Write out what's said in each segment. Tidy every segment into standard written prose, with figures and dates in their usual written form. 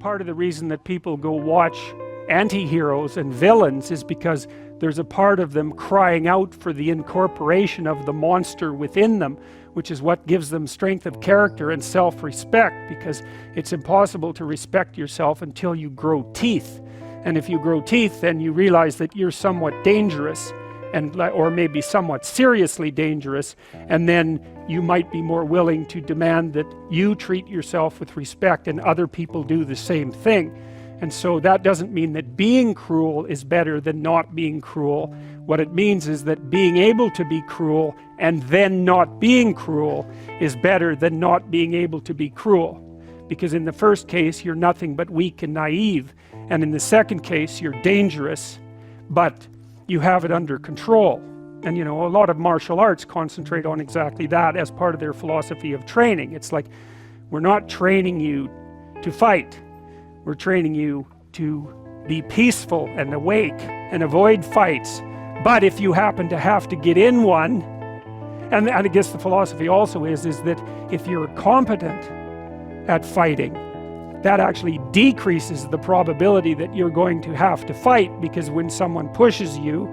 part of the reason that people go watch anti-heroes and villains is because there's a part of them crying out for the incorporation of the monster within them, which is what gives them strength of character and self-respect, because it's impossible to respect yourself until you grow teeth. And if you grow teeth, then you realize that you're somewhat dangerous, and or maybe somewhat seriously dangerous, and then you might be more willing to demand that you treat yourself with respect and other people do the same thing. And so that doesn't mean that being cruel is better than not being cruel. What it means is that being able to be cruel and then not being cruel is better than not being able to be cruel. Because in the first case you're nothing but weak and naive, and in the second case you're dangerous, but you have it under control. And you know, a lot of martial arts concentrate on exactly that as part of their philosophy of training. It's like, we're not training you to fight, we're training you to be peaceful and awake and avoid fights. But if you happen to have to get in one, and I guess the philosophy also is that if you're competent at fighting, that actually decreases the probability that you're going to have to fight, because when someone pushes you,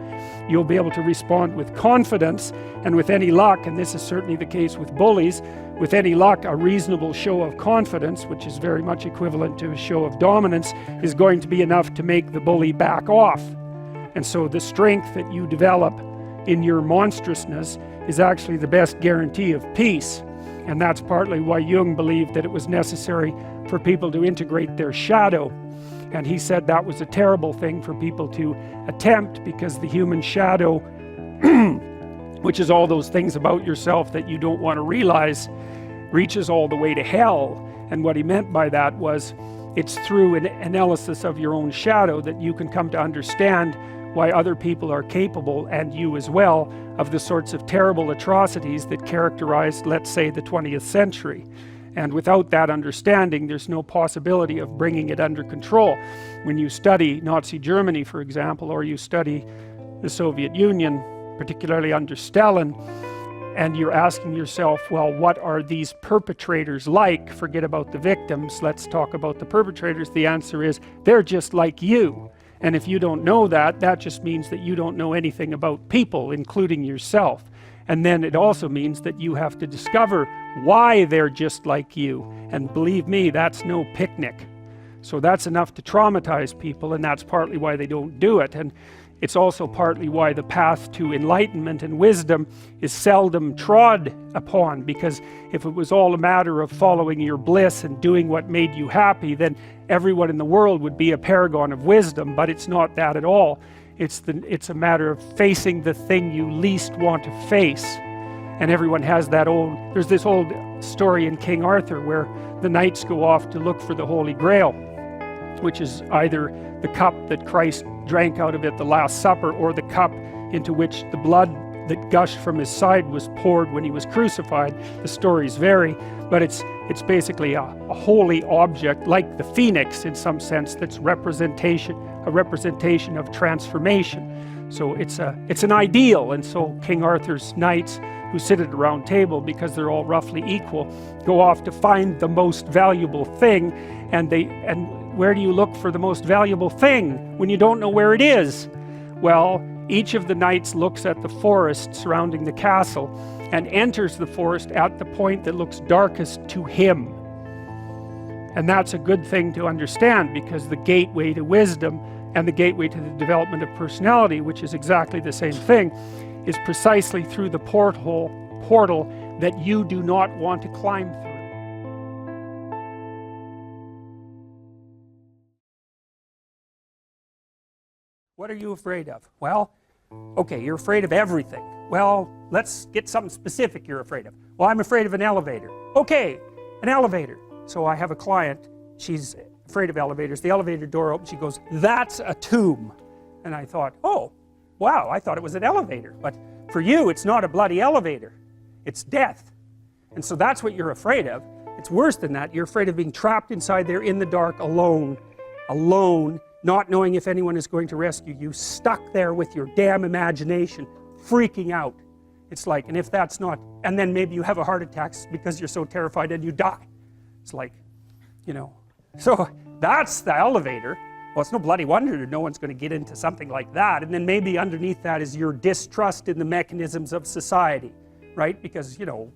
you'll be able to respond with confidence, and with any luck, and this is certainly the case with bullies, with any luck, a reasonable show of confidence, which is very much equivalent to a show of dominance, is going to be enough to make the bully back off. And so the strength that you develop in your monstrousness is actually the best guarantee of peace. And that's partly why Jung believed that it was necessary for people to integrate their shadow. And he said that was a terrible thing for people to attempt, because the human shadow, which is all those things about yourself that you don't want to realize, reaches all the way to hell. And what he meant by that was, it's through an analysis of your own shadow that you can come to understand why other people are capable, and you as well, of the sorts of terrible atrocities that characterized, let's say, the 20th century. And without that understanding, there's no possibility of bringing it under control. When you study Nazi Germany, for example, or you study the Soviet Union, particularly under Stalin, and you're asking yourself, well, what are these perpetrators like? Forget about the victims, let's talk about the perpetrators. The answer is, they're just like you. And if you don't know that, that just means that you don't know anything about people, including yourself. And then it also means that you have to discover why they're just like you. And believe me, that's no picnic. So that's enough to traumatize people, and that's partly why they don't do it. And it's also partly why the path to enlightenment and wisdom is seldom trod upon, because if it was all a matter of following your bliss and doing what made you happy, then everyone in the world would be a paragon of wisdom. But it's not that at all. It's a matter of facing the thing you least want to face. And everyone has that there's this old story in King Arthur where the knights go off to look for the Holy Grail, which is either the cup that Christ drank out of at the Last Supper, or the cup into which the blood that gushed from his side was poured when he was crucified. The stories vary, but it's basically a holy object, like the phoenix in some sense, that's a representation of transformation. So it's an ideal. And so King Arthur's knights, who sit at a round table because they're all roughly equal, go off to find the most valuable thing, and where do you look for the most valuable thing when you don't know where it is? Well, each of the knights looks at the forest surrounding the castle and enters the forest at the point that looks darkest to him. And that's a good thing to understand, because the gateway to wisdom and the gateway to the development of personality, which is exactly the same thing, is precisely through the portal that you do not want to climb through. What are you afraid of? Well, okay, you're afraid of everything. Well, let's get something specific you're afraid of. Well, I'm afraid of an elevator. Okay, an elevator. So I have a client, she's afraid of elevators. The elevator door opens, she goes, "That's a tomb." And I thought, oh, wow, I thought it was an elevator. But for you, it's not a bloody elevator. It's death. And so that's what you're afraid of. It's worse than that. You're afraid of being trapped inside there in the dark, alone, not knowing if anyone is going to rescue you, stuck there with your damn imagination, freaking out. It's like, and if that's not, and then maybe you have a heart attack because you're so terrified and you die. It's like, you know, So that's the elevator. Well, it's no bloody wonder that no one's going to get into something like that. And then maybe underneath that is your distrust in the mechanisms of society, right? Because, you know,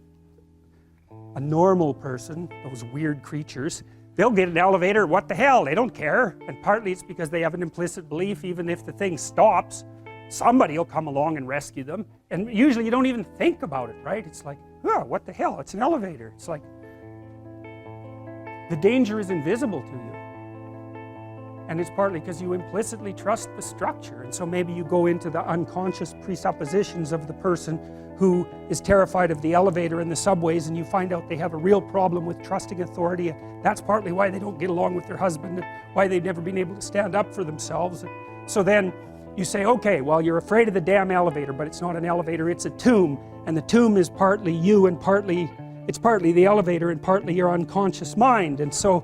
a normal person, those weird creatures, they'll get an elevator, what the hell, they don't care. And partly it's because they have an implicit belief, even if the thing stops, somebody will come along and rescue them. And usually you don't even think about it, right? It's like, oh, what the hell, it's an elevator. It's like, the danger is invisible to you. And it's partly because you implicitly trust the structure. And so maybe you go into the unconscious presuppositions of the person who is terrified of the elevator and the subways, and you find out they have a real problem with trusting authority, and that's partly why they don't get along with their husband, and why they've never been able to stand up for themselves. And so then you say, okay, well, you're afraid of the damn elevator, but it's not an elevator, it's a tomb, and the tomb is partly you, and it's partly the elevator, and partly your unconscious mind. And so,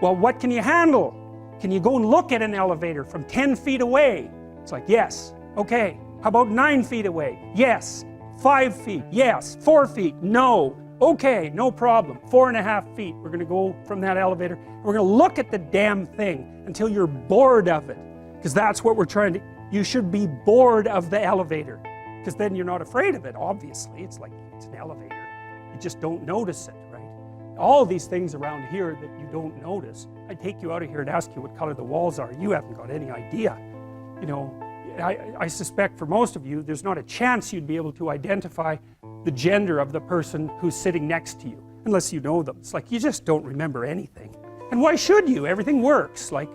well, what can you handle? Can you go and look at an elevator from 10 feet away? It's like, yes. Okay. How about 9 feet away? Yes. 5 feet? Yes. 4 feet? No. Okay, no problem. 4.5 feet. We're going to go from that elevator. We're going to look at the damn thing until you're bored of it. Because that's what we're trying to... You should be bored of the elevator. Because then you're not afraid of it, obviously. It's like, it's an elevator. You just don't notice it, right? All these things around here that you don't notice. I'd take you out of here and ask you what color the walls are. You haven't got any idea. You know, I suspect for most of you, there's not a chance you'd be able to identify the gender of the person who's sitting next to you, unless you know them. It's like, you just don't remember anything. And why should you? Everything works. Like,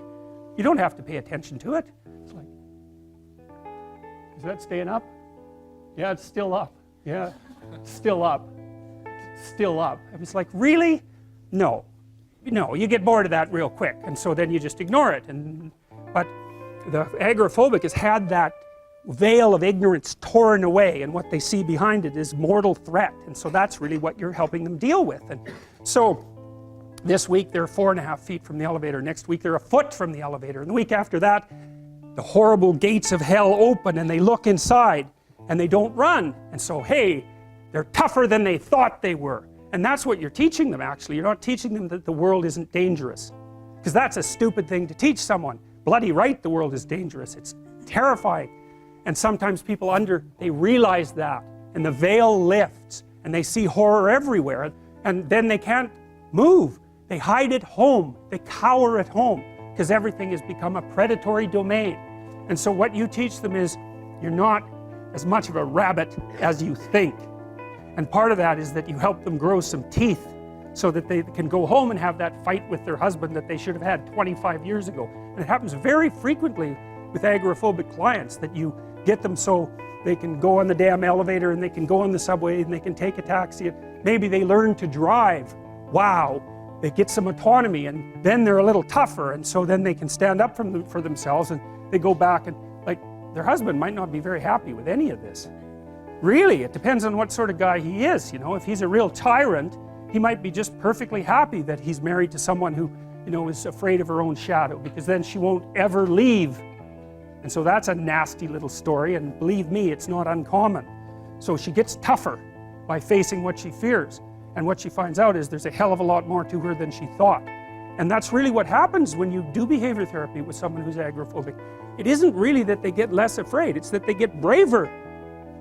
you don't have to pay attention to it. It's like, is that staying up? Yeah, it's still up. Yeah, still up. Still up. I was like, really? No. No, you get bored of that real quick, and so then you just ignore it. But the agoraphobic has had that veil of ignorance torn away, and what they see behind it is mortal threat, and so that's really what you're helping them deal with. And so this week they're 4.5 feet from the elevator, next week they're a foot from the elevator, and the week after that the horrible gates of hell open and they look inside and they don't run, and so hey, they're tougher than they thought they were. And that's what you're teaching them, actually. You're not teaching them that the world isn't dangerous, because that's a stupid thing to teach someone. Bloody right, the world is dangerous. It's terrifying. And sometimes people they realize that, and the veil lifts, and they see horror everywhere, and then they can't move. They hide at home. They cower at home, because everything has become a predatory domain. And so what you teach them is, you're not as much of a rabbit as you think. And part of that is that you help them grow some teeth so that they can go home and have that fight with their husband that they should have had 25 years ago. And it happens very frequently with agoraphobic clients, that you get them so they can go on the damn elevator and they can go on the subway and they can take a taxi. And maybe they learn to drive. Wow, they get some autonomy, and then they're a little tougher, and so then they can stand up for themselves, and they go back, and like, their husband might not be very happy with any of this. Really, it depends on what sort of guy he is, you know. If he's a real tyrant, he might be just perfectly happy that he's married to someone who, you know, is afraid of her own shadow, because then she won't ever leave. And so that's a nasty little story, and believe me, it's not uncommon. So she gets tougher by facing what she fears, and what she finds out is there's a hell of a lot more to her than she thought. And that's really what happens when you do behavior therapy with someone who's agoraphobic. It isn't really that they get less afraid, it's that they get braver.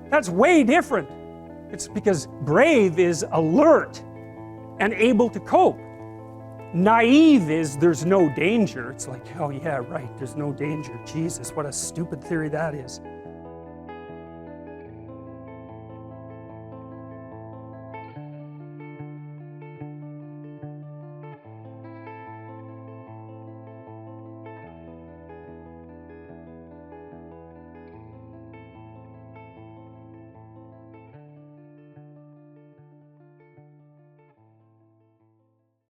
That's way different. It's because brave is alert and able to cope. Naive is there's no danger. It's like, oh yeah, right, there's no danger. Jesus, what a stupid theory that is.